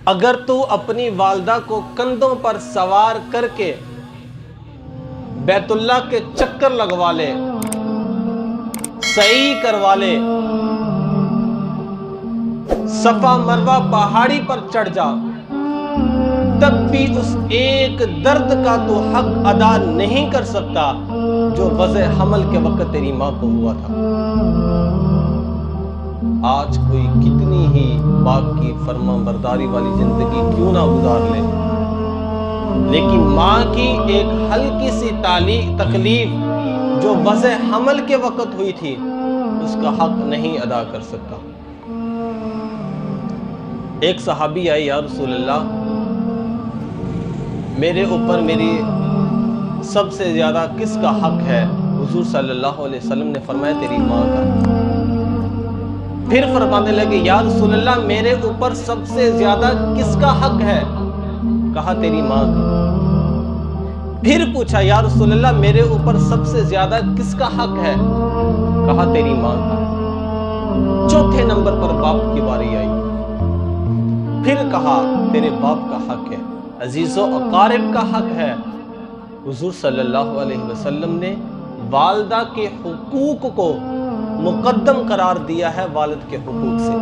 اگر تو اپنی والدہ کو کندھوں پر سوار کر کے بیت اللہ کے چکر لگوا لے، سعی کروا لے، صفا مروہ پہاڑی پر چڑھ جا، تب بھی اس ایک درد کا تو حق ادا نہیں کر سکتا جو وضع حمل کے وقت تیری ماں کو ہوا تھا۔ آج کوئی کتنی ہی باپ کی فرما برداری والی زندگی کیوں نہ گزار لے، لیکن ماں کی ایک ہلکی سی تکلیف جو وضع حمل کے وقت ہوئی تھی، اس کا حق نہیں ادا کر سکتا۔ ایک صحابی آئے، یا رسول اللہ، میرے اوپر میری سب سے زیادہ کس کا حق ہے؟ حضور صلی اللہ علیہ وسلم نے فرمایا تیری ماں کا۔ پھر فرمانے لگے، یا رسول اللہ، میرے اوپر سب سے زیادہ کس کا حق ہے؟ کہا تیری ماں کا۔ پھر پوچھا، یا رسول اللہ، میرے اوپر سب سے زیادہ کس کا حق ہے؟ کہا تیری ماں کا۔ چوتھے نمبر پر باپ کی باری آئی، پھر کہا تیرے باپ کا حق ہے، عزیز و اقارب کا حق ہے۔ حضور صلی اللہ علیہ وسلم نے والدہ کے حقوق کو مقدم قرار دیا ہے والد کے حقوق سے۔